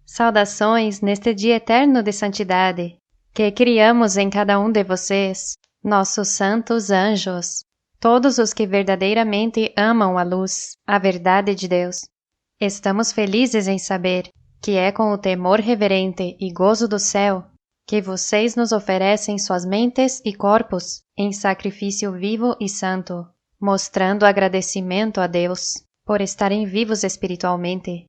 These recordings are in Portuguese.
Saudações neste dia eterno de santidade, que criamos em cada um de vocês, nossos santos anjos, todos os que verdadeiramente amam a luz, a verdade de Deus. Estamos felizes em saber que é com o temor reverente e gozo do céu que vocês nos oferecem suas mentes e corpos em sacrifício vivo e santo, mostrando agradecimento a Deus por estarem vivos espiritualmente.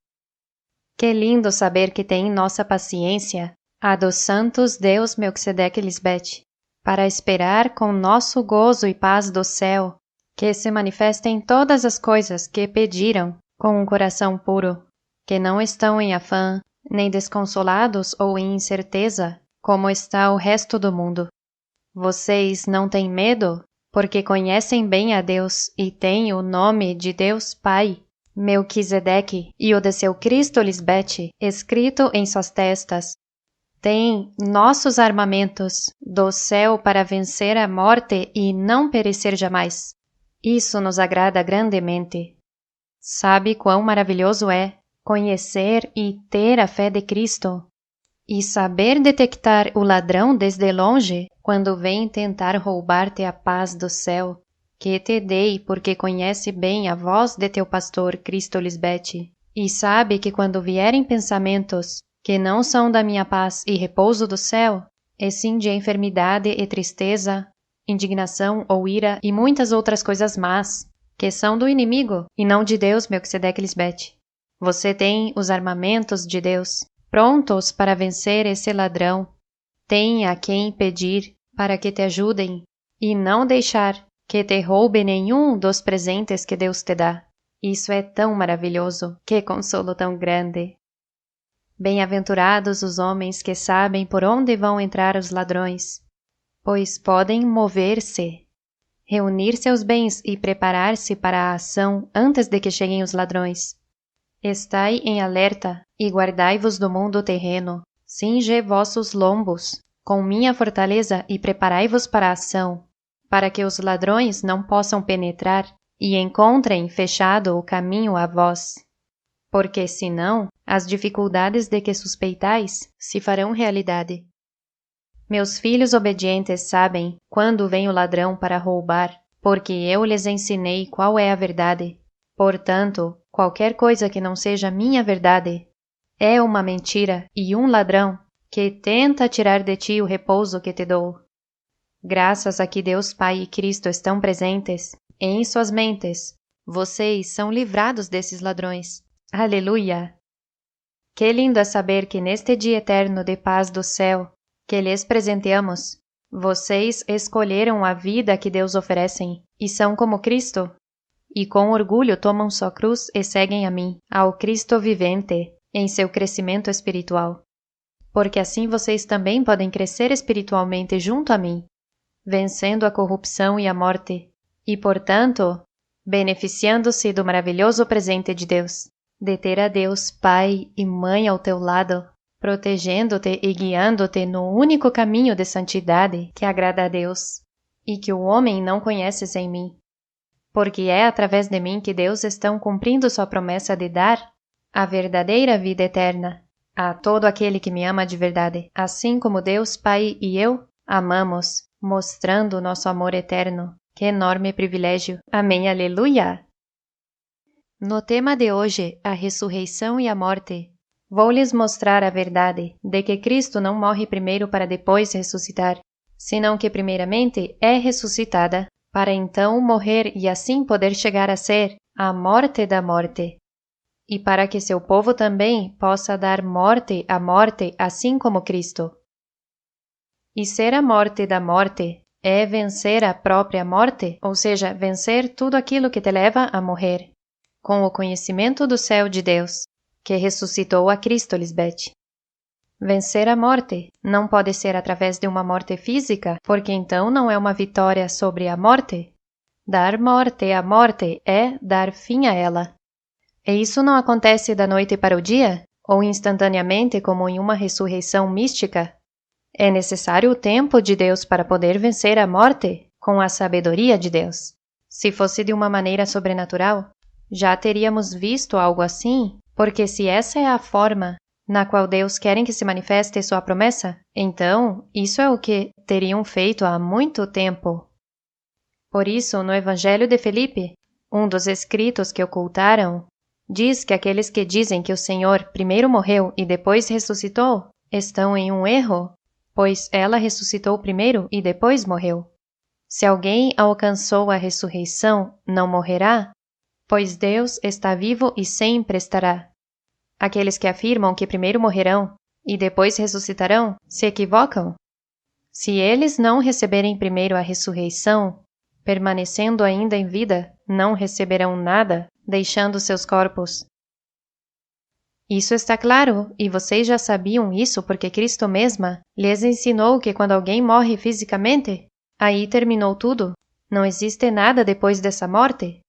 Que lindo saber que tem nossa paciência, a dos santos Deus Melquisedeque Lisbete, para esperar com nosso gozo e paz do céu, que se manifestem todas as coisas que pediram com um coração puro, que não estão em afã, nem desconsolados ou em incerteza, como está o resto do mundo. Vocês não têm medo, porque conhecem bem a Deus e têm o nome de Deus Pai, Melquisedeque, e o de seu Cristo Lisbete, escrito em suas testas. Têm nossos armamentos do céu para vencer a morte e não perecer jamais. Isso nos agrada grandemente. Sabe quão maravilhoso é conhecer e ter a fé de Cristo, e saber detectar o ladrão desde longe quando vem tentar roubar-te a paz do céu, que te dei porque conhece bem a voz de teu pastor Cristo Lisbete, e sabe que quando vierem pensamentos que não são da minha paz e repouso do céu, e sim de enfermidade e tristeza, indignação ou ira e muitas outras coisas más, que são do inimigo e não de Deus Melquisedeque Lisbete. Você tem os armamentos de Deus, prontos para vencer esse ladrão. Tem a quem pedir para que te ajudem e não deixar que te roube nenhum dos presentes que Deus te dá. Isso é tão maravilhoso, que consolo tão grande. Bem-aventurados os homens que sabem por onde vão entrar os ladrões, pois podem mover-se, reunir seus bens e preparar-se para a ação antes de que cheguem os ladrões. Estai em alerta e guardai-vos do mundo terreno, cinge vossos lombos com minha fortaleza e preparai-vos para a ação, para que os ladrões não possam penetrar e encontrem fechado o caminho a vós. Porque, senão, as dificuldades de que suspeitais se farão realidade. Meus filhos obedientes sabem quando vem o ladrão para roubar, porque eu lhes ensinei qual é a verdade. Portanto, qualquer coisa que não seja minha verdade é uma mentira e um ladrão que tenta tirar de ti o repouso que te dou. Graças a que Deus Pai e Cristo estão presentes em suas mentes, vocês são livrados desses ladrões. Aleluia! Que lindo é saber que neste dia eterno de paz do céu, que lhes presenteamos, vocês escolheram a vida que Deus oferecem e são como Cristo, e com orgulho tomam sua cruz e seguem a mim, ao Cristo vivente, em seu crescimento espiritual. Porque assim vocês também podem crescer espiritualmente junto a mim, vencendo a corrupção e a morte, e, portanto, beneficiando-se do maravilhoso presente de Deus, de ter a Deus Pai e Mãe ao teu lado, protegendo-te e guiando-te no único caminho de santidade que agrada a Deus, e que o homem não conhece sem mim. Porque é através de mim que Deus está cumprindo sua promessa de dar a verdadeira vida eterna a todo aquele que me ama de verdade, assim como Deus Pai e eu amamos, mostrando nosso amor eterno. Que enorme privilégio! Amém, aleluia! No tema de hoje, a ressurreição e a morte, vou lhes mostrar a verdade de que Cristo não morre primeiro para depois ressuscitar, senão que primeiramente é ressuscitada, para então morrer e assim poder chegar a ser a morte da morte. E para que seu povo também possa dar morte à morte, assim como Cristo. E ser a morte da morte é vencer a própria morte, ou seja, vencer tudo aquilo que te leva a morrer, com o conhecimento do céu de Deus, que ressuscitou a Cristo Lisbete. Vencer a morte não pode ser através de uma morte física, porque então não é uma vitória sobre a morte. Dar morte à morte é dar fim a ela. E isso não acontece da noite para o dia, ou instantaneamente como em uma ressurreição mística. É necessário o tempo de Deus para poder vencer a morte com a sabedoria de Deus. Se fosse de uma maneira sobrenatural, já teríamos visto algo assim, porque se essa é a forma na qual Deus quer que se manifeste sua promessa, então isso é o que teriam feito há muito tempo. Por isso, no Evangelho de Felipe, um dos escritos que ocultaram, diz que aqueles que dizem que o Senhor primeiro morreu e depois ressuscitou estão em um erro, pois ela ressuscitou primeiro e depois morreu. Se alguém alcançou a ressurreição, não morrerá, pois Deus está vivo e sempre estará. Aqueles que afirmam que primeiro morrerão e depois ressuscitarão se equivocam. Se eles não receberem primeiro a ressurreição, permanecendo ainda em vida, não receberão nada, deixando seus corpos. Isso está claro, e vocês já sabiam isso porque Cristo mesma lhes ensinou que quando alguém morre fisicamente, aí terminou tudo, não existe nada depois dessa morte.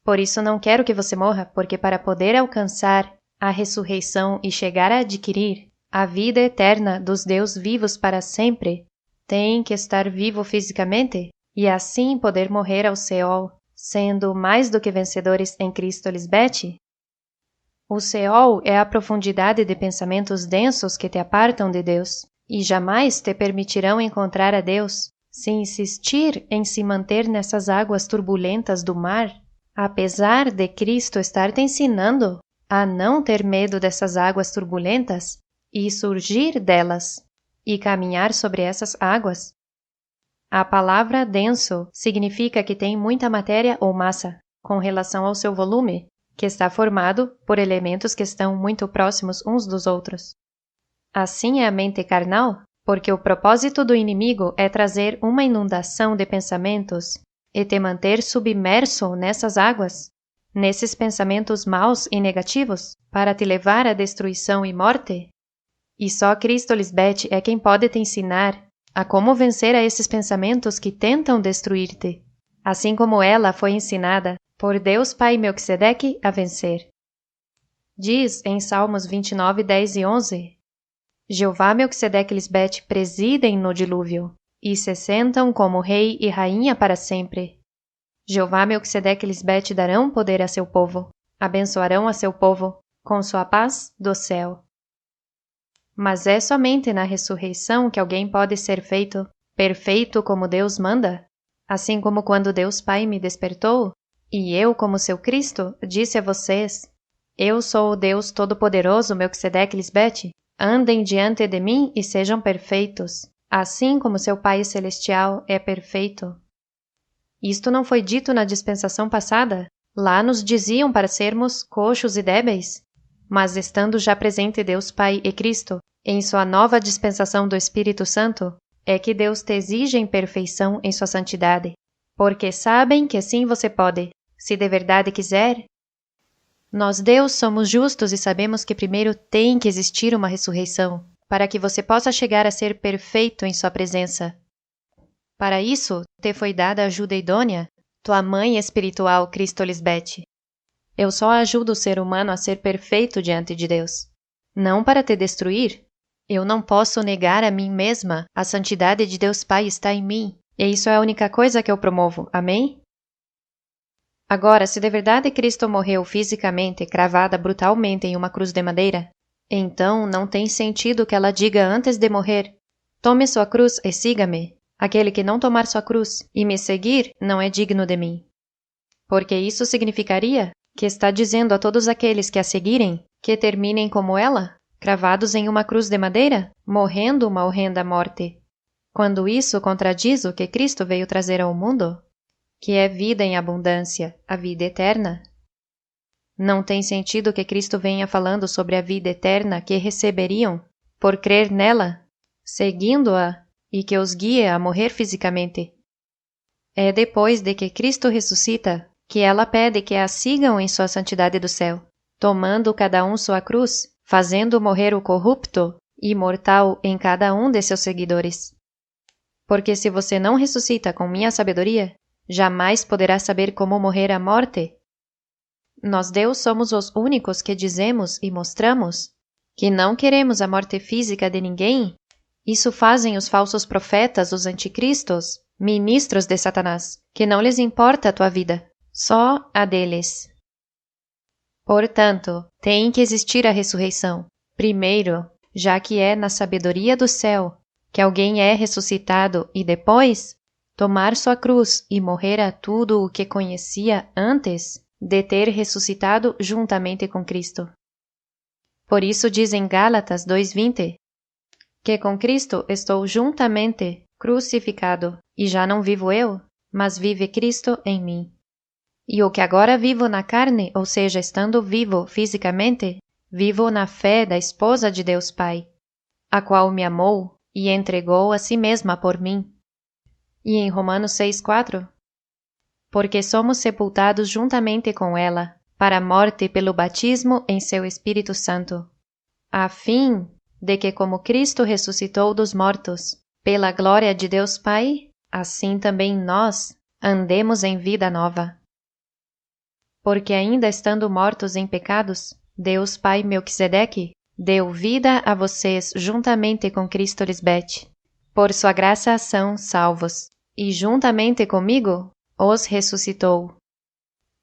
Por isso não quero que você morra, porque para poder alcançar a ressurreição e chegar a adquirir a vida eterna dos Deus vivos para sempre, tem que estar vivo fisicamente e assim poder morrer ao Seol, sendo mais do que vencedores em Cristo Lisbeth. O Seol é a profundidade de pensamentos densos que te apartam de Deus e jamais te permitirão encontrar a Deus se insistir em se manter nessas águas turbulentas do mar, apesar de Cristo estar te ensinando a não ter medo dessas águas turbulentas e surgir delas e caminhar sobre essas águas. A palavra denso significa que tem muita matéria ou massa, com relação ao seu volume, que está formado por elementos que estão muito próximos uns dos outros. Assim é a mente carnal, porque o propósito do inimigo é trazer uma inundação de pensamentos e te manter submerso nessas águas, nesses pensamentos maus e negativos, para te levar à destruição e morte. E só Cristo Lisbeth é quem pode te ensinar a como vencer a esses pensamentos que tentam destruir-te, assim como ela foi ensinada por Deus Pai Melquisedeque a vencer. Diz em Salmos 29, 10 e 11, Jeová Melquisedeque e Lisbeth presidem no dilúvio, e se sentam como rei e rainha para sempre. Jeová Melquisedeque e Lisbeth darão poder a seu povo, abençoarão a seu povo, com sua paz do céu. Mas é somente na ressurreição que alguém pode ser feito perfeito como Deus manda, assim como quando Deus Pai me despertou, e eu, como seu Cristo, disse a vocês, eu sou o Deus Todo-Poderoso Melquisedeque e Lisbeth, andem diante de mim e sejam perfeitos, assim como seu Pai Celestial é perfeito. Isto não foi dito na dispensação passada? Lá nos diziam para sermos coxos e débeis? Mas estando já presente Deus Pai e Cristo, em sua nova dispensação do Espírito Santo, é que Deus te exige em perfeição em sua santidade, porque sabem que sim você pode, se de verdade quiser. Nós, Deus, somos justos e sabemos que primeiro tem que existir uma ressurreição, para que você possa chegar a ser perfeito em sua presença. Para isso, te foi dada a ajuda idônea, tua mãe espiritual, Cristo Lisbeth. Eu só ajudo o ser humano a ser perfeito diante de Deus. Não para te destruir. Eu não posso negar a mim mesma. A santidade de Deus Pai está em mim. E isso é a única coisa que eu promovo. Amém? Agora, se de verdade Cristo morreu fisicamente, cravada brutalmente em uma cruz de madeira, então não tem sentido que ela diga antes de morrer, tome sua cruz e siga-me. Aquele que não tomar sua cruz e me seguir não é digno de mim. Porque isso significaria que está dizendo a todos aqueles que a seguirem que terminem como ela, cravados em uma cruz de madeira, morrendo uma horrenda morte. Quando isso contradiz o que Cristo veio trazer ao mundo, que é vida em abundância, a vida eterna. Não tem sentido que Cristo venha falando sobre a vida eterna que receberiam por crer nela, seguindo-a, e que os guie a morrer fisicamente. É depois de que Cristo ressuscita que ela pede que a sigam em sua santidade do céu, tomando cada um sua cruz, fazendo morrer o corrupto e mortal em cada um de seus seguidores. Porque se você não ressuscita com minha sabedoria, jamais poderá saber como morrer a morte. Nós, Deus, somos os únicos que dizemos e mostramos que não queremos a morte física de ninguém. Isso fazem os falsos profetas, os anticristos, ministros de Satanás, que não lhes importa a tua vida, só a deles. Portanto, tem que existir a ressurreição, Primeiro, já que é na sabedoria do céu que alguém é ressuscitado e depois tomar sua cruz e morrer a tudo o que conhecia antes de ter ressuscitado juntamente com Cristo. Por isso diz em Gálatas 2:20, que com Cristo estou juntamente crucificado, e já não vivo eu, mas vive Cristo em mim. E o que agora vivo na carne, ou seja, estando vivo fisicamente, vivo na fé da esposa de Deus Pai, a qual me amou e entregou a si mesma por mim. E em Romanos 6:4, porque somos sepultados juntamente com ela, para a morte pelo batismo em seu Espírito Santo, a fim de que, como Cristo ressuscitou dos mortos, pela glória de Deus Pai, assim também nós andemos em vida nova. Porque ainda estando mortos em pecados, Deus Pai Melquisedeque deu vida a vocês juntamente com Cristo Lisbete. Por sua graça são salvos, e juntamente comigo os ressuscitou.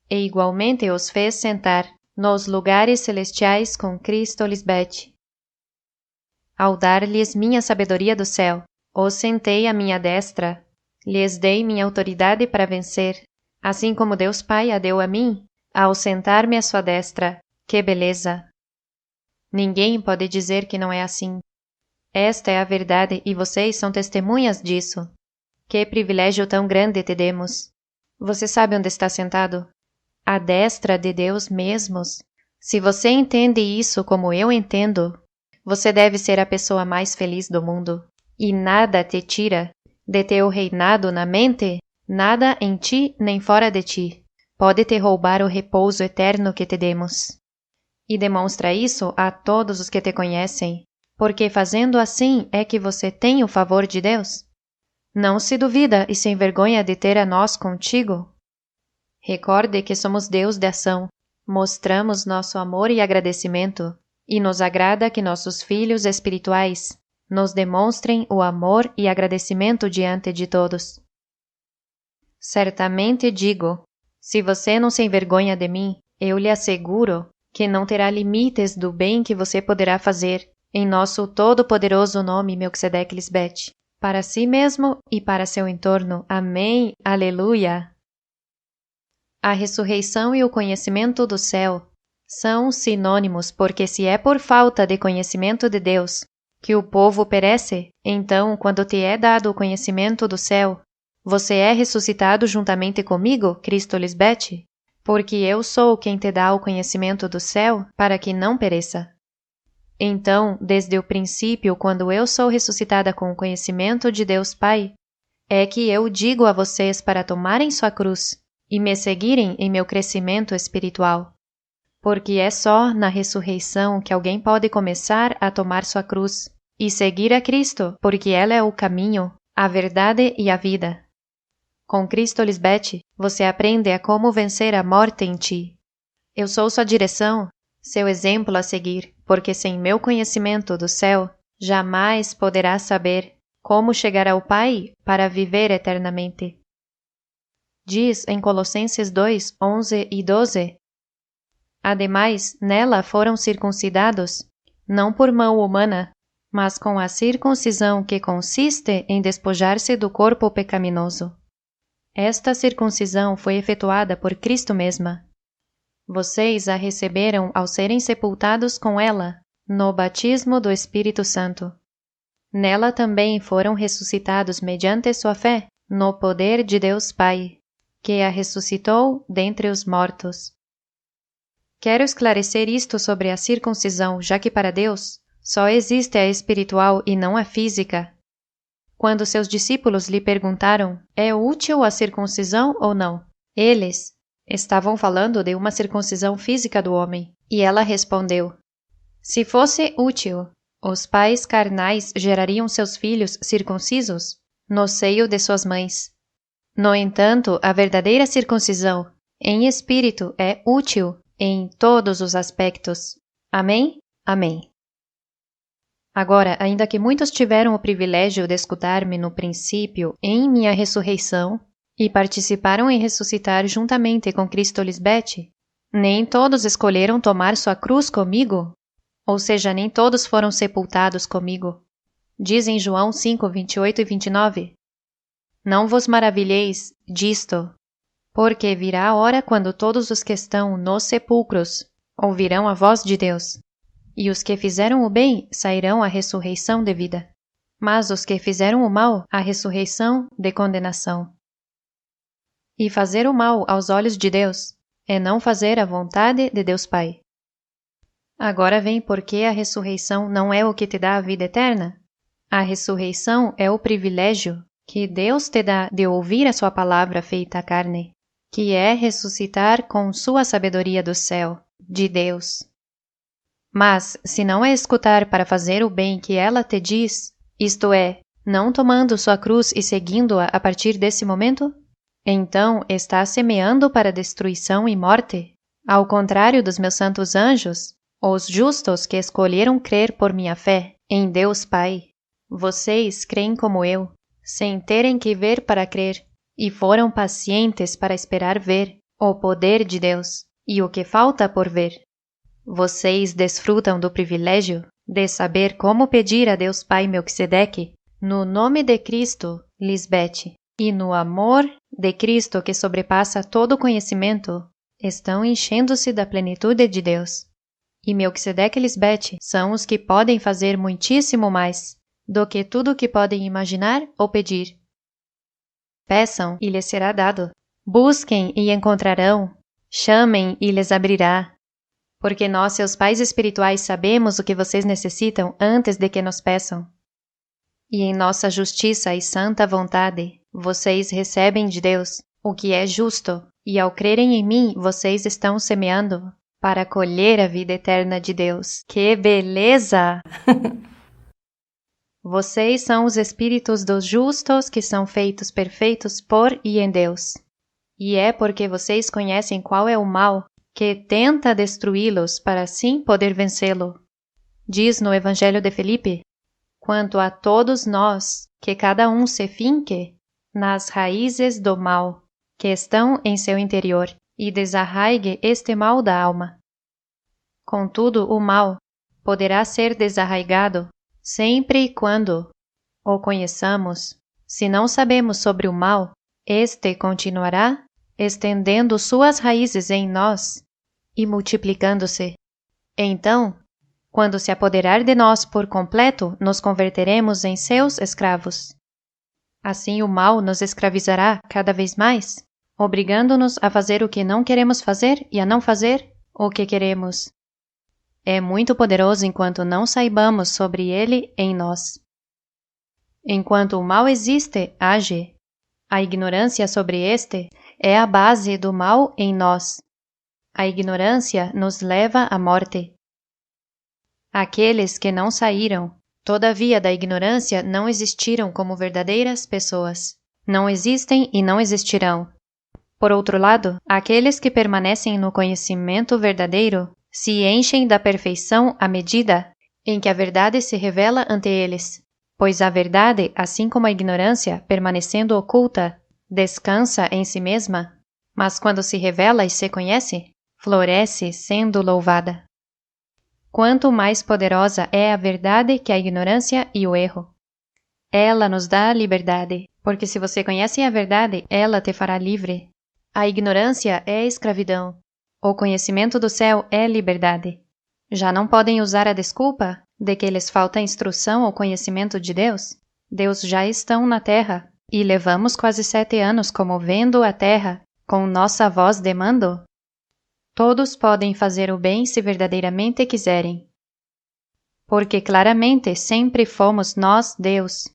E igualmente os fez sentar nos lugares celestiais com Cristo Lisbete. Ao dar-lhes minha sabedoria do céu, os sentei à minha destra, lhes dei minha autoridade para vencer, assim como Deus Pai a deu a mim, ao sentar-me à sua destra. Que beleza! Ninguém pode dizer que não é assim. Esta é a verdade e vocês são testemunhas disso. Que privilégio tão grande te demos! Você sabe onde está sentado? À destra de Deus mesmos. Se você entende isso como eu entendo, você deve ser a pessoa mais feliz do mundo. E nada te tira de teu reinado na mente, nada em ti nem fora de ti pode te roubar o repouso eterno que te demos. E demonstra isso a todos os que te conhecem, porque fazendo assim é que você tem o favor de Deus. Não se duvida e se envergonha de ter a nós contigo? Recorde que somos Deus de ação, mostramos nosso amor e agradecimento, e nos agrada que nossos filhos espirituais nos demonstrem o amor e agradecimento diante de todos. Certamente digo, se você não se envergonha de mim, eu lhe asseguro que não terá limites do bem que você poderá fazer em nosso todo-poderoso nome Melquisedeque Lisbete, para si mesmo e para seu entorno. Amém. Aleluia. A ressurreição e o conhecimento do céu são sinônimos, porque se é por falta de conhecimento de Deus que o povo perece, então, quando te é dado o conhecimento do céu, você é ressuscitado juntamente comigo, Cristo Lisbete, porque eu sou quem te dá o conhecimento do céu para que não pereça. Então, desde o princípio, quando eu sou ressuscitada com o conhecimento de Deus Pai, é que eu digo a vocês para tomarem sua cruz e me seguirem em meu crescimento espiritual. Porque é só na ressurreição que alguém pode começar a tomar sua cruz e seguir a Cristo, porque ela é o caminho, a verdade e a vida. Com Cristo Lisbete, você aprende a como vencer a morte em ti. Eu sou sua direção, seu exemplo a seguir, porque sem meu conhecimento do céu, jamais poderás saber como chegar ao Pai para viver eternamente. Diz em Colossenses 2, 11 e 12, ademais, nela foram circuncidados, não por mão humana, mas com a circuncisão que consiste em despojar-se do corpo pecaminoso. Esta circuncisão foi efetuada por Cristo mesma. Vocês a receberam ao serem sepultados com ela, no batismo do Espírito Santo. Nela também foram ressuscitados mediante sua fé, no poder de Deus Pai, que a ressuscitou dentre os mortos. Quero esclarecer isto sobre a circuncisão, já que para Deus só existe a espiritual e não a física. Quando seus discípulos lhe perguntaram, é útil a circuncisão ou não? Eles estavam falando de uma circuncisão física do homem, e ela respondeu, se fosse útil, os pais carnais gerariam seus filhos circuncisos no seio de suas mães. No entanto, a verdadeira circuncisão, em espírito, é útil em todos os aspectos. Amém? Amém. Agora, ainda que muitos tiveram o privilégio de escutar-me no princípio em minha ressurreição e participaram em ressuscitar juntamente com Cristo Lisbete, nem todos escolheram tomar sua cruz comigo. Ou seja, nem todos foram sepultados comigo. Diz em João 5, 28 e 29. Não vos maravilheis disto, porque virá a hora quando todos os que estão nos sepulcros ouvirão a voz de Deus, e os que fizeram o bem sairão à ressurreição de vida, mas os que fizeram o mal à ressurreição de condenação. E fazer o mal aos olhos de Deus é não fazer a vontade de Deus Pai. Agora vem porque a ressurreição não é o que te dá a vida eterna. A ressurreição é o privilégio que Deus te dá de ouvir a sua palavra feita carne, que é ressuscitar com sua sabedoria do céu, de Deus. Mas, se não é escutar para fazer o bem que ela te diz, isto é, não tomando sua cruz e seguindo-a a partir desse momento, então está semeando para destruição e morte, ao contrário dos meus santos anjos, os justos que escolheram crer por minha fé em Deus Pai. Vocês creem como eu, sem terem que ver para crer, e foram pacientes para esperar ver o poder de Deus e o que falta por ver. Vocês desfrutam do privilégio de saber como pedir a Deus Pai Melquisedeque, no nome de Cristo, Lisbete, e no amor de Cristo que sobrepassa todo conhecimento, estão enchendo-se da plenitude de Deus. E Melquisedeque e Lisbete são os que podem fazer muitíssimo mais do que tudo o que podem imaginar ou pedir. Peçam e lhes será dado. Busquem e encontrarão. Chamem e lhes abrirá. Porque nós, seus pais espirituais, sabemos o que vocês necessitam antes de que nos peçam. E em nossa justiça e santa vontade, vocês recebem de Deus o que é justo, e ao crerem em mim, vocês estão semeando para colher a vida eterna de Deus. Que beleza! Vocês são os espíritos dos justos que são feitos perfeitos por e em Deus. E é porque vocês conhecem qual é o mal que tenta destruí-los para assim poder vencê-lo. Diz no Evangelho de Felipe: quanto a todos nós, que cada um se finque nas raízes do mal que estão em seu interior e desarraigue este mal da alma. Contudo, o mal poderá ser desarraigado sempre e quando o conheçamos. Se não sabemos sobre o mal, este continuará estendendo suas raízes em nós e multiplicando-se. Então, quando se apoderar de nós por completo, nos converteremos em seus escravos. Assim o mal nos escravizará cada vez mais, obrigando-nos a fazer o que não queremos fazer e a não fazer o que queremos. É muito poderoso enquanto não saibamos sobre ele em nós. Enquanto o mal existe, age. A ignorância sobre este é a base do mal em nós. A ignorância nos leva à morte. Aqueles que não saíram, todavia, da ignorância não existiram como verdadeiras pessoas. Não existem e não existirão. Por outro lado, aqueles que permanecem no conhecimento verdadeiro se enchem da perfeição à medida em que a verdade se revela ante eles, pois a verdade, assim como a ignorância, permanecendo oculta, descansa em si mesma, mas quando se revela e se conhece, floresce sendo louvada. Quanto mais poderosa é a verdade que a ignorância e o erro. Ela nos dá a liberdade, porque se você conhece a verdade, ela te fará livre. A ignorância é escravidão. O conhecimento do céu é liberdade. Já não podem usar a desculpa de que lhes falta instrução ou conhecimento de Deus? Deus já estão na terra, e levamos quase 7 anos comovendo a terra com nossa voz de mando. Todos podem fazer o bem se verdadeiramente quiserem. Porque claramente sempre fomos nós Deus,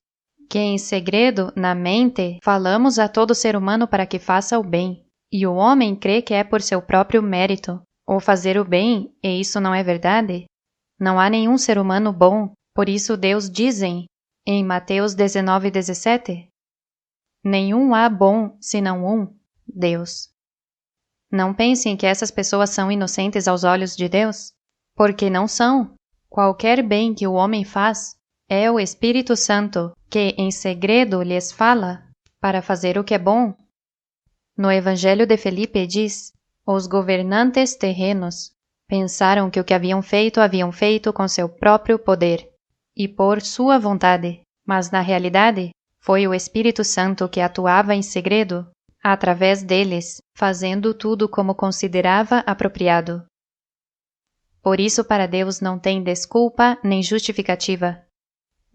que em segredo, na mente, falamos a todo ser humano para que faça o bem. E o homem crê que é por seu próprio mérito, ou fazer o bem, e isso não é verdade? Não há nenhum ser humano bom, por isso Deus dizem, em Mateus 19:17, nenhum há bom senão um, Deus. Não pensem que essas pessoas são inocentes aos olhos de Deus, porque não são. Qualquer bem que o homem faz, é o Espírito Santo que em segredo lhes fala para fazer o que é bom. No Evangelho de Felipe diz: os governantes terrenos Pensaram que o que haviam feito com seu próprio poder e por sua vontade, mas na realidade foi o Espírito Santo que atuava em segredo, através deles, fazendo tudo como considerava apropriado. Por isso, para Deus não tem desculpa nem justificativa.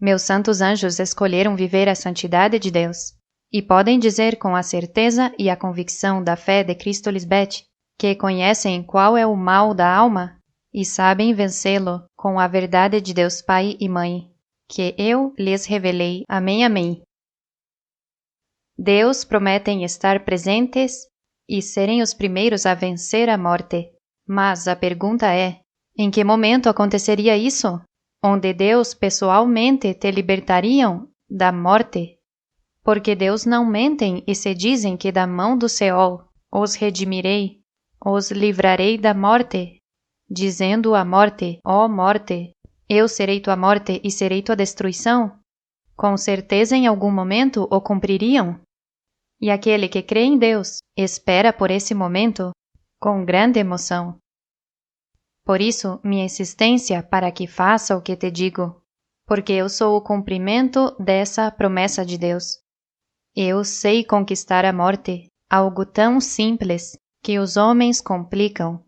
Meus santos anjos escolheram viver a santidade de Deus, e podem dizer com a certeza e a convicção da fé de Cristo Lisbeth, que conhecem qual é o mal da alma e sabem vencê-lo com a verdade de Deus Pai e Mãe, que eu lhes revelei. Amém, amém. Deus prometem estar presentes e serem os primeiros a vencer a morte. Mas a pergunta é, em que momento aconteceria isso? Onde Deus pessoalmente te libertariam da morte? Porque Deus não mentem e se dizem que da mão do Seol os redimirei, os livrarei da morte, dizendo à morte, ó morte, eu serei tua morte e serei tua destruição. Com certeza em algum momento o cumpririam. E aquele que crê em Deus espera por esse momento com grande emoção. Por isso, minha insistência para que faça o que te digo, porque eu sou o cumprimento dessa promessa de Deus. Eu sei conquistar a morte, algo tão simples que os homens complicam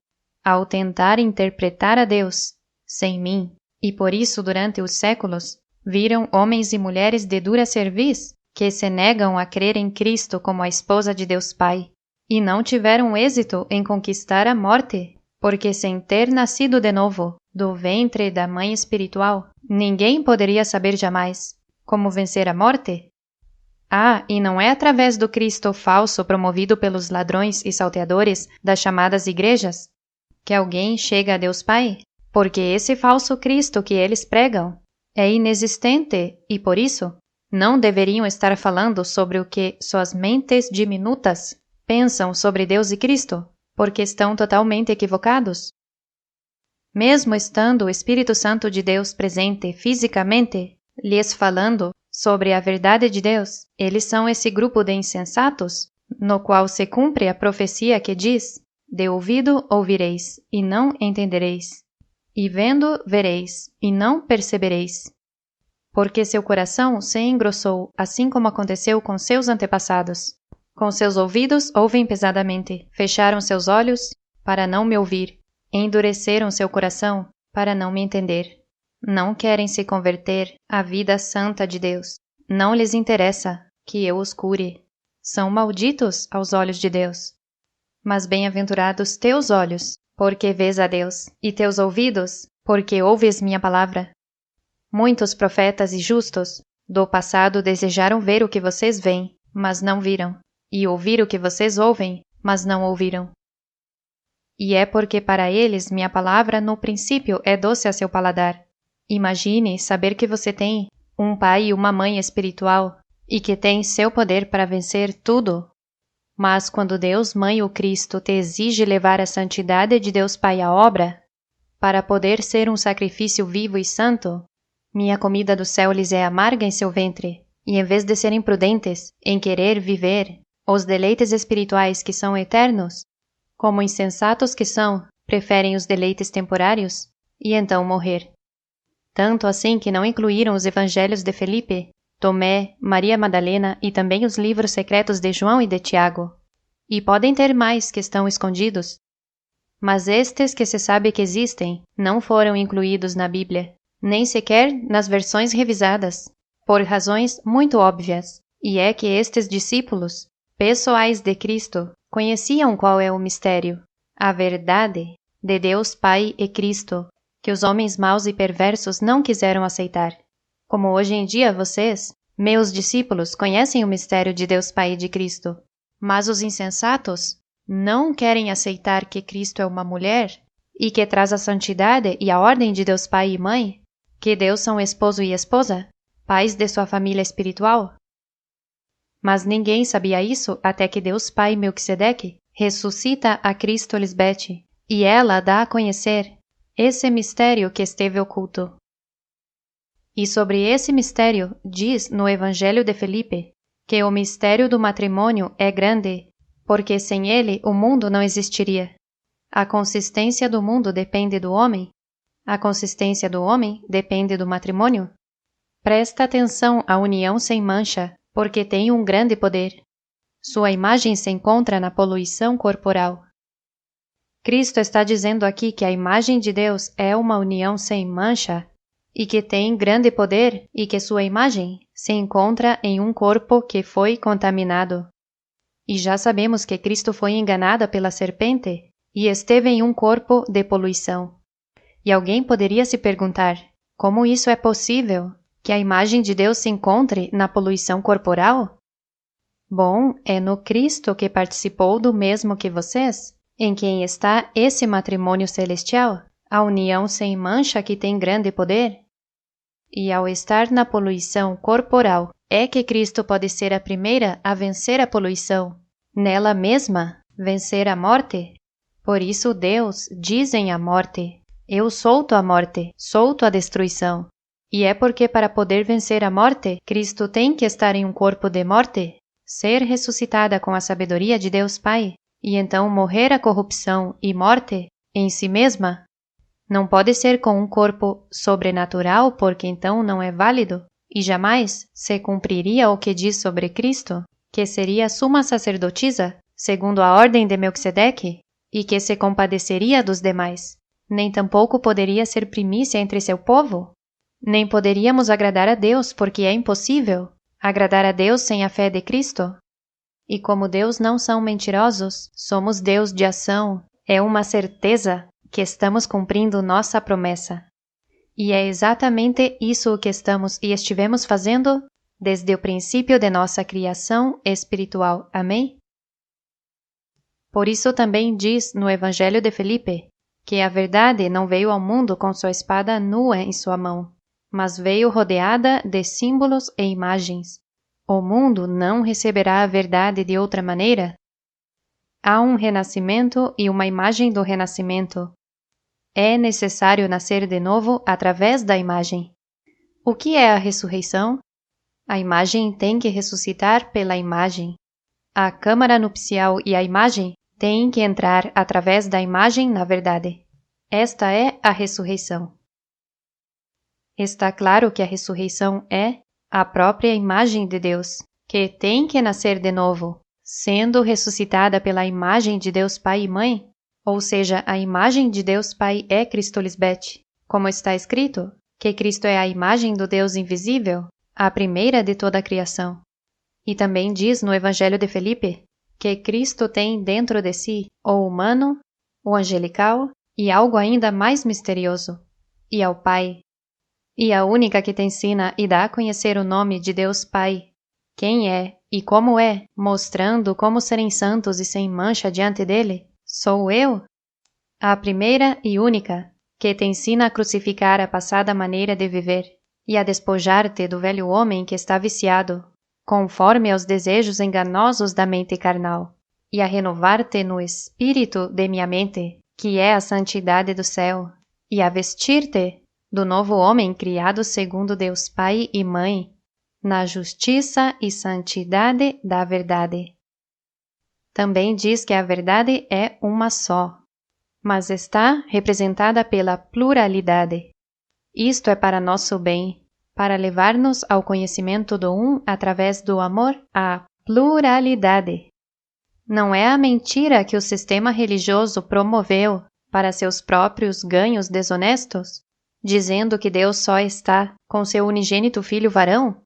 ao tentar interpretar a Deus sem mim, e por isso durante os séculos viram homens e mulheres de dura cerviz que se negam a crer em Cristo como a esposa de Deus Pai, e não tiveram êxito em conquistar a morte, porque sem ter nascido de novo do ventre da mãe espiritual, ninguém poderia saber jamais como vencer a morte. Ah, e não é através do Cristo falso promovido pelos ladrões e salteadores das chamadas igrejas que alguém chega a Deus Pai? Porque esse falso Cristo que eles pregam é inexistente e, por isso, não deveriam estar falando sobre o que suas mentes diminutas pensam sobre Deus e Cristo, porque estão totalmente equivocados. Mesmo estando o Espírito Santo de Deus presente fisicamente, lhes falando sobre a verdade de Deus, eles são esse grupo de insensatos, no qual se cumpre a profecia que diz: de ouvido ouvireis, e não entendereis, e vendo vereis, e não percebereis. Porque seu coração se engrossou, assim como aconteceu com seus antepassados. Com seus ouvidos ouvem pesadamente, fecharam seus olhos para não me ouvir, endureceram seu coração para não me entender. Não querem se converter à vida santa de Deus. Não lhes interessa que eu os cure. São malditos aos olhos de Deus. Mas bem-aventurados teus olhos, porque vês a Deus, e teus ouvidos, porque ouves minha palavra. Muitos profetas e justos do passado desejaram ver o que vocês veem, mas não viram, e ouvir o que vocês ouvem, mas não ouviram. E é porque para eles minha palavra no princípio é doce a seu paladar. Imagine saber que você tem um pai e uma mãe espiritual e que tem seu poder para vencer tudo. Mas quando Deus Mãe ou Cristo te exige levar a santidade de Deus Pai à obra, para poder ser um sacrifício vivo e santo, minha comida do céu lhes é amarga em seu ventre, e em vez de serem prudentes em querer viver os deleites espirituais que são eternos, como insensatos que são, preferem os deleites temporários e então morrer. Tanto assim que não incluíram os evangelhos de Felipe, Tomé, Maria Madalena e também os livros secretos de João e de Tiago. E podem ter mais que estão escondidos. Mas estes que se sabe que existem não foram incluídos na Bíblia, nem sequer nas versões revisadas, por razões muito óbvias, e é que estes discípulos, pessoais de Cristo, conheciam qual é o mistério, a verdade de Deus Pai e Cristo, que os homens maus e perversos não quiseram aceitar. Como hoje em dia vocês, meus discípulos, conhecem o mistério de Deus Pai e de Cristo, mas os insensatos não querem aceitar que Cristo é uma mulher e que traz a santidade e a ordem de Deus Pai e Mãe, que Deus são esposo e esposa, pais de sua família espiritual. Mas ninguém sabia isso até que Deus Pai Melquisedeque ressuscita a Cristo Lisbeth e ela dá a conhecer esse mistério que esteve oculto. E sobre esse mistério diz no Evangelho de Felipe que o mistério do matrimônio é grande, porque sem ele o mundo não existiria. A consistência do mundo depende do homem? A consistência do homem depende do matrimônio? Presta atenção à união sem mancha, porque tem um grande poder. Sua imagem se encontra na poluição corporal. Cristo está dizendo aqui que a imagem de Deus é uma união sem mancha e que tem grande poder e que sua imagem se encontra em um corpo que foi contaminado. E já sabemos que Cristo foi enganado pela serpente e esteve em um corpo de poluição. E alguém poderia se perguntar, como isso é possível, que a imagem de Deus se encontre na poluição corporal? Bom, é no Cristo que participou do mesmo que vocês, em quem está esse matrimônio celestial, a união sem mancha que tem grande poder. E ao estar na poluição corporal, é que Cristo pode ser a primeira a vencer a poluição, nela mesma, vencer a morte. Por isso Deus diz em a morte, eu solto a morte, solto a destruição. E é porque para poder vencer a morte, Cristo tem que estar em um corpo de morte, ser ressuscitada com a sabedoria de Deus Pai, e então morrer a corrupção e morte em si mesma. Não pode ser com um corpo sobrenatural, porque então não é válido, e jamais se cumpriria o que diz sobre Cristo, que seria suma sacerdotisa, segundo a ordem de Melquisedeque, e que se compadeceria dos demais. Nem tampouco poderia ser primícia entre seu povo. Nem poderíamos agradar a Deus, porque é impossível agradar a Deus sem a fé de Cristo. E como Deus não são mentirosos, somos Deus de ação, é uma certeza que estamos cumprindo nossa promessa. E é exatamente isso o que estamos e estivemos fazendo desde o princípio de nossa criação espiritual. Amém? Por isso também diz no Evangelho de Felipe que a verdade não veio ao mundo com sua espada nua em sua mão, mas veio rodeada de símbolos e imagens. O mundo não receberá a verdade de outra maneira. Há um renascimento e uma imagem do renascimento. É necessário nascer de novo através da imagem. O que é a ressurreição? A imagem tem que ressuscitar pela imagem. A câmara nupcial e a imagem têm que entrar através da imagem na verdade. Esta é a ressurreição. Está claro que a ressurreição é a própria imagem de Deus, que tem que nascer de novo, sendo ressuscitada pela imagem de Deus Pai e Mãe, ou seja, a imagem de Deus Pai é Cristo Lisbete, como está escrito, que Cristo é a imagem do Deus invisível, a primeira de toda a criação. E também diz no Evangelho de Felipe que Cristo tem dentro de si o humano, o angelical e algo ainda mais misterioso, e ao Pai. E a única que te ensina e dá a conhecer o nome de Deus Pai, quem é e como é, mostrando como serem santos e sem mancha diante dele, sou eu, a primeira e única, que te ensina a crucificar a passada maneira de viver e a despojar-te do velho homem que está viciado, conforme aos desejos enganosos da mente carnal, e a renovar-te no espírito de minha mente, que é a santidade do céu, e a vestir-te do novo homem criado segundo Deus Pai e Mãe, na justiça e santidade da verdade. Também diz que a verdade é uma só, mas está representada pela pluralidade. Isto é para nosso bem, para levar-nos ao conhecimento do um através do amor à pluralidade. Não é a mentira que o sistema religioso promoveu para seus próprios ganhos desonestos, dizendo que Deus só está com seu unigênito Filho varão?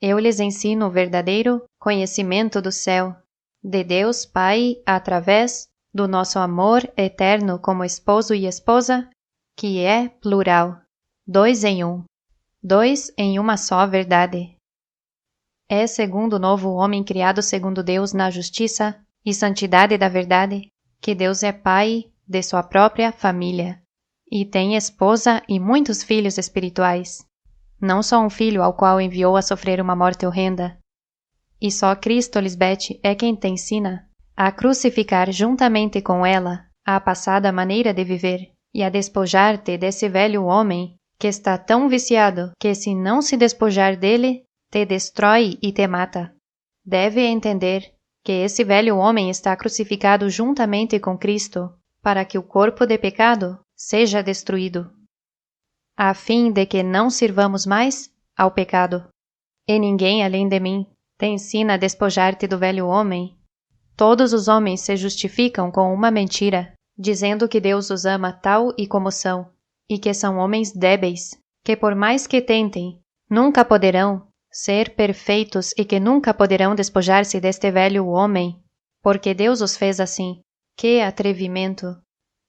Eu lhes ensino o verdadeiro conhecimento do céu, de Deus Pai através do nosso amor eterno como esposo e esposa, que é plural, 2 em 1, 2 em uma só verdade. É segundo o novo homem criado segundo Deus na justiça e santidade da verdade, que Deus é Pai de sua própria família, e tem esposa e muitos filhos espirituais, não só um filho ao qual enviou a sofrer uma morte horrenda. E só Cristo Lisbete é quem te ensina a crucificar juntamente com ela a passada maneira de viver e a despojar-te desse velho homem que está tão viciado que se não se despojar dele, te destrói e te mata. Deve entender que esse velho homem está crucificado juntamente com Cristo para que o corpo de pecado seja destruído, a fim de que não sirvamos mais ao pecado. E ninguém além de mim te ensina a despojar-te do velho homem. Todos os homens se justificam com uma mentira, dizendo que Deus os ama tal e como são, e que são homens débeis, que por mais que tentem, nunca poderão ser perfeitos e que nunca poderão despojar-se deste velho homem, porque Deus os fez assim. Que atrevimento!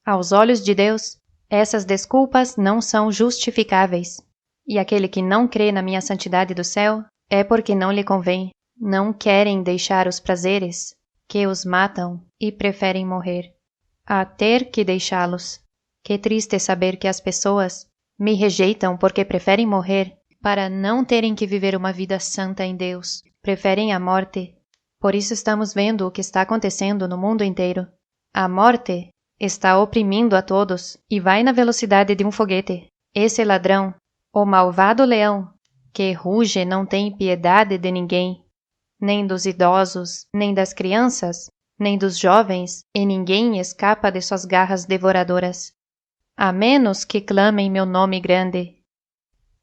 Aos olhos de Deus, essas desculpas não são justificáveis. E aquele que não crê na minha santidade do céu é porque não lhe convém. Não querem deixar os prazeres que os matam e preferem morrer, a ter que deixá-los. Que triste saber que as pessoas me rejeitam porque preferem morrer para não terem que viver uma vida santa em Deus. Preferem a morte. Por isso estamos vendo o que está acontecendo no mundo inteiro. A morte está oprimindo a todos e vai na velocidade de um foguete. Esse ladrão, o malvado leão, que ruge, não tem piedade de ninguém, nem dos idosos, nem das crianças, nem dos jovens, e ninguém escapa de suas garras devoradoras, a menos que clamem meu nome grande.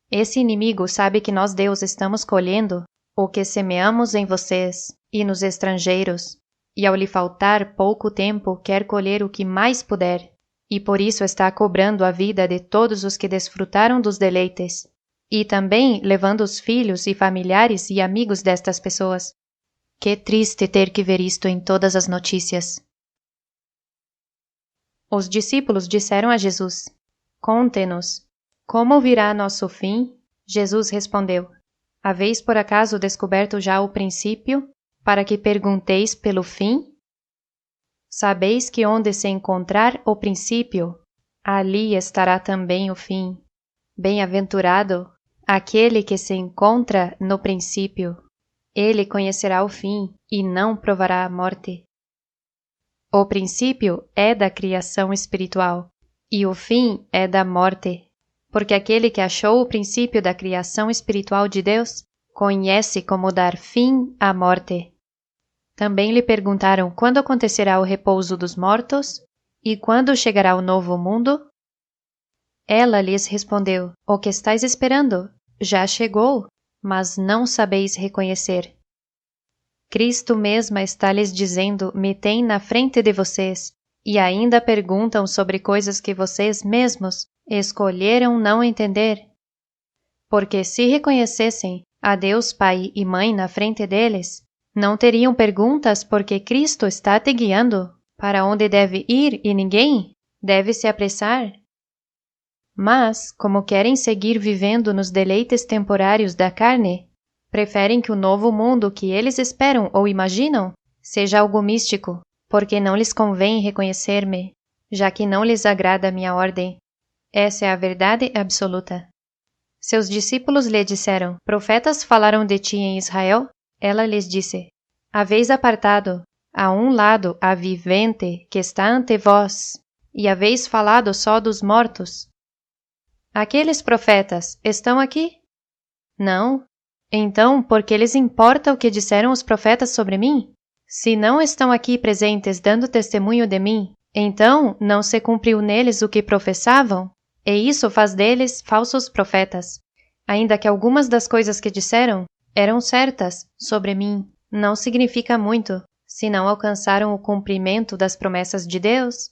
Esse inimigo sabe que nós, Deus, estamos colhendo o que semeamos em vocês e nos estrangeiros, e ao lhe faltar pouco tempo quer colher o que mais puder, e por isso está cobrando a vida de todos os que desfrutaram dos deleites, e também levando os filhos e familiares e amigos destas pessoas. Que triste ter que ver isto em todas as notícias. Os discípulos disseram a Jesus: Conte-nos, como virá nosso fim? Jesus respondeu: Haveis por acaso descoberto já o princípio, para que pergunteis pelo fim? Sabeis que onde se encontrar o princípio, ali estará também o fim. Bem-aventurado aquele que se encontra no princípio. Ele conhecerá o fim e não provará a morte. O princípio é da criação espiritual e o fim é da morte, porque aquele que achou o princípio da criação espiritual de Deus conhece como dar fim à morte. Também lhe perguntaram quando acontecerá o repouso dos mortos e quando chegará o novo mundo. Ela lhes respondeu: O que estáis esperando já chegou, mas não sabeis reconhecer. Cristo mesma está lhes dizendo: me tem na frente de vocês, e ainda perguntam sobre coisas que vocês mesmos escolheram não entender. Porque se reconhecessem a Deus Pai e Mãe na frente deles, não teriam perguntas porque Cristo está te guiando para onde deve ir e ninguém deve se apressar. Mas, como querem seguir vivendo nos deleites temporários da carne, preferem que o novo mundo que eles esperam ou imaginam seja algo místico, porque não lhes convém reconhecer-me, já que não lhes agrada a minha ordem. Essa é a verdade absoluta. Seus discípulos lhe disseram: Profetas falaram de ti em Israel? Ela lhes disse: Haveis apartado a um lado a vivente que está ante vós, e haveis falado só dos mortos. Aqueles profetas estão aqui? Não. Então, por que lhes importa o que disseram os profetas sobre mim? Se não estão aqui presentes dando testemunho de mim, então não se cumpriu neles o que professavam, e isso faz deles falsos profetas. Ainda que algumas das coisas que disseram eram certas sobre mim, não significa muito, se não alcançaram o cumprimento das promessas de Deus.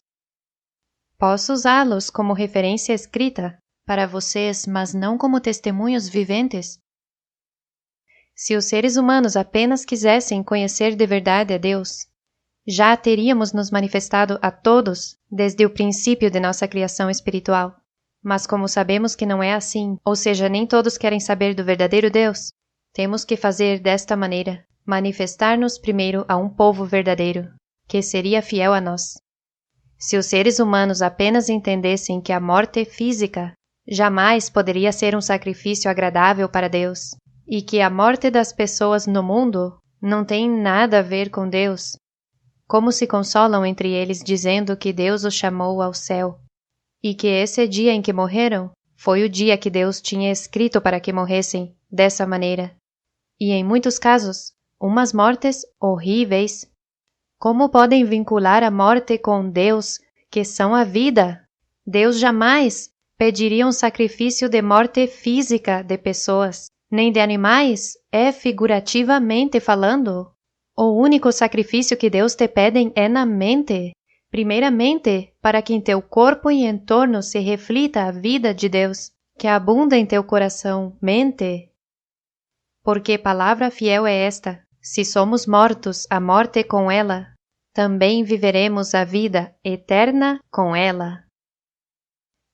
Posso usá-los como referência escrita para vocês, mas não como testemunhos viventes. Se os seres humanos apenas quisessem conhecer de verdade a Deus, já teríamos nos manifestado a todos desde o princípio de nossa criação espiritual. Mas como sabemos que não é assim, ou seja, nem todos querem saber do verdadeiro Deus, temos que fazer desta maneira, manifestar-nos primeiro a um povo verdadeiro, que seria fiel a nós. Se os seres humanos apenas entendessem que a morte física jamais poderia ser um sacrifício agradável para Deus, e que a morte das pessoas no mundo não tem nada a ver com Deus, como se consolam entre eles dizendo que Deus os chamou ao céu, e que esse dia em que morreram foi o dia que Deus tinha escrito para que morressem dessa maneira, e em muitos casos, umas mortes horríveis. Como podem vincular a morte com Deus, que são a vida. Deus jamais pediria um sacrifício de morte física de pessoas, nem de animais, figurativamente falando. O único sacrifício que Deus te pede é na mente, primeiramente para que em teu corpo e entorno se reflita a vida de Deus, que abunda em teu coração, mente. Porque palavra fiel é esta: se somos mortos, a morte com ela, também viveremos a vida eterna com ela.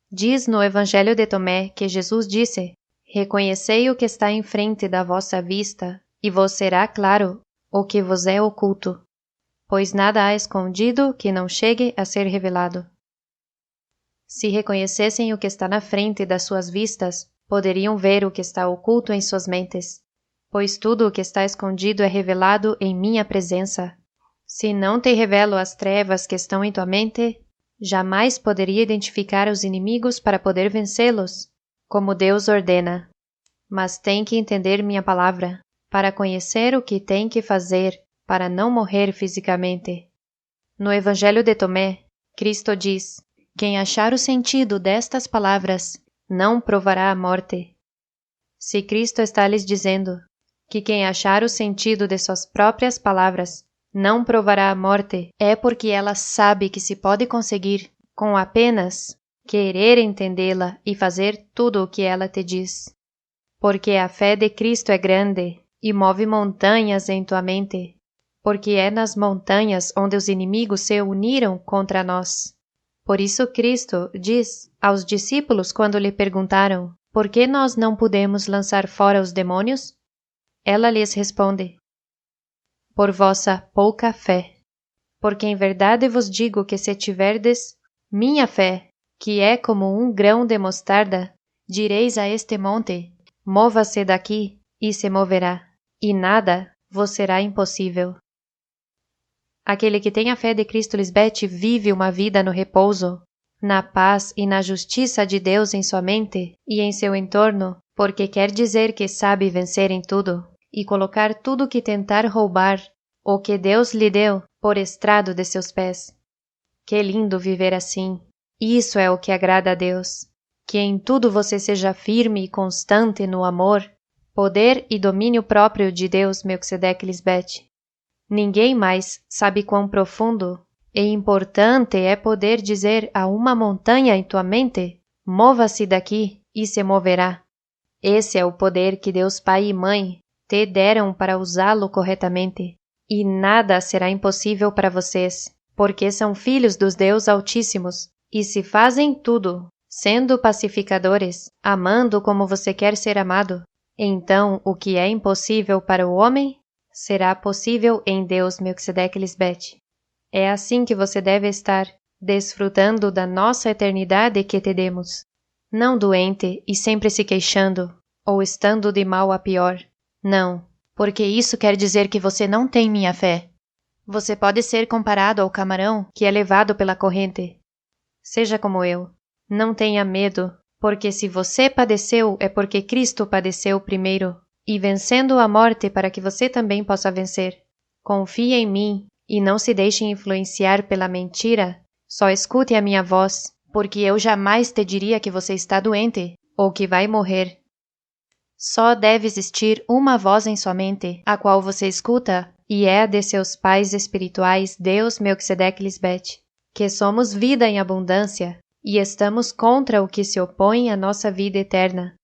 Diz no Evangelho de Tomé que Jesus disse: reconhecei o que está em frente da vossa vista, e vos será claro o que vos é oculto, pois nada há escondido que não chegue a ser revelado. Se reconhecessem o que está na frente das suas vistas, poderiam ver o que está oculto em suas mentes, pois tudo o que está escondido é revelado em minha presença. Se não te revelo as trevas que estão em tua mente, jamais poderia identificar os inimigos para poder vencê-los, como Deus ordena. Mas tem que entender minha palavra, para conhecer o que tem que fazer para não morrer fisicamente. No Evangelho de Tomé, Cristo diz: quem achar o sentido destas palavras não provará a morte. Se Cristo está lhes dizendo que quem achar o sentido de suas próprias palavras não provará a morte, é porque ela sabe que se pode conseguir com apenas querer entendê-la e fazer tudo o que ela te diz. Porque a fé de Cristo é grande e move montanhas em tua mente, porque é nas montanhas onde os inimigos se uniram contra nós. Por isso Cristo diz aos discípulos quando lhe perguntaram: por que nós não podemos lançar fora os demônios? Ela lhes responde: por vossa pouca fé. Porque em verdade vos digo que se tiverdes minha fé, que é como um grão de mostarda, direis a este monte: mova-se daqui, e se moverá, e nada vos será impossível. Aquele que tem a fé de Cristo Lisbeth vive uma vida no repouso, na paz e na justiça de Deus em sua mente e em seu entorno, porque quer dizer que sabe vencer em tudo e colocar tudo que tentar roubar o que Deus lhe deu por estrado de seus pés. Que lindo viver assim! Isso é o que agrada a Deus. Que em tudo você seja firme e constante no amor, poder e domínio próprio de Deus, Melquisedeque Lisbeth. Ninguém mais sabe quão profundo e importante é poder dizer a uma montanha em tua mente: mova-se daqui, e se moverá. Esse é o poder que Deus Pai e Mãe te deram para usá-lo corretamente, e nada será impossível para vocês, porque são filhos dos Deus Altíssimos, e se fazem tudo, sendo pacificadores, amando como você quer ser amado, então o que é impossível para o homem será possível em Deus, Melquisedeque Lisbeth. É assim que você deve estar, desfrutando da nossa eternidade que te demos. Não doente e sempre se queixando, ou estando de mal a pior. Não, porque isso quer dizer que você não tem minha fé. Você pode ser comparado ao camarão que é levado pela corrente. Seja como eu. Não tenha medo, porque se você padeceu é porque Cristo padeceu primeiro, e vencendo a morte para que você também possa vencer. Confie em mim e não se deixe influenciar pela mentira. Só escute a minha voz, porque eu jamais te diria que você está doente ou que vai morrer. Só deve existir uma voz em sua mente, a qual você escuta, e é a de seus pais espirituais, Deus, Melquisedeque Lisbeth, que somos vida em abundância, e estamos contra o que se opõe à nossa vida eterna.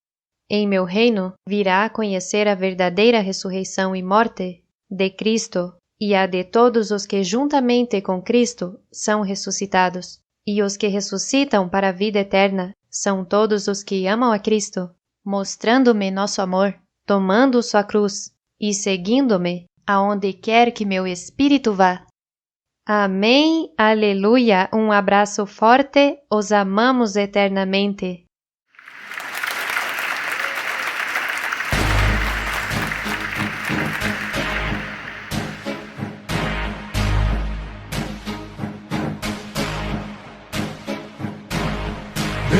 Em meu reino virá a conhecer a verdadeira ressurreição e morte de Cristo e a de todos os que juntamente com Cristo são ressuscitados. E os que ressuscitam para a vida eterna são todos os que amam a Cristo, mostrando-me nosso amor, tomando sua cruz e seguindo-me aonde quer que meu espírito vá. Amém, aleluia, um abraço forte, os amamos eternamente.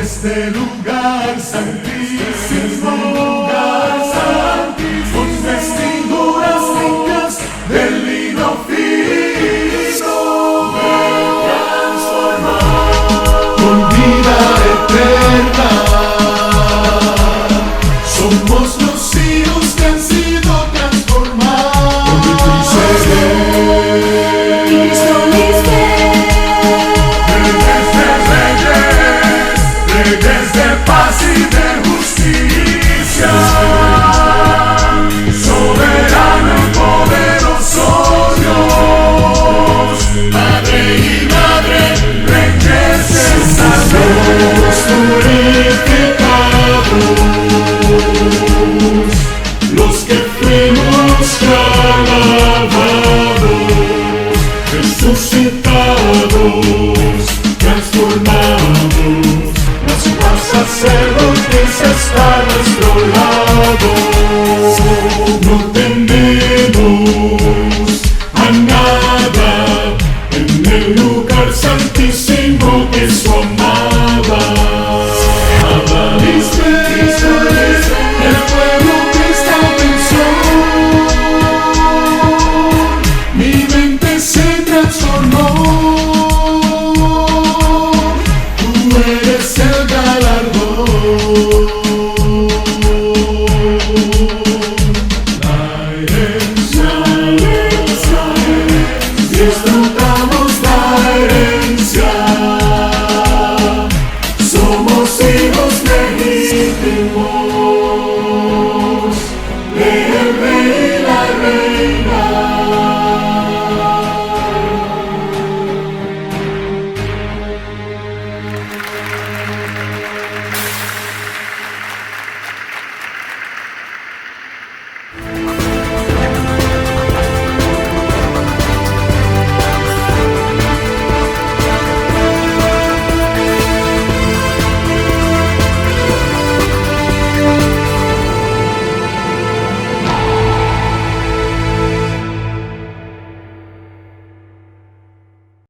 Este lugar santísimo, con vestiduras limpias de lino fino, me transformar. campesinos, campesinos.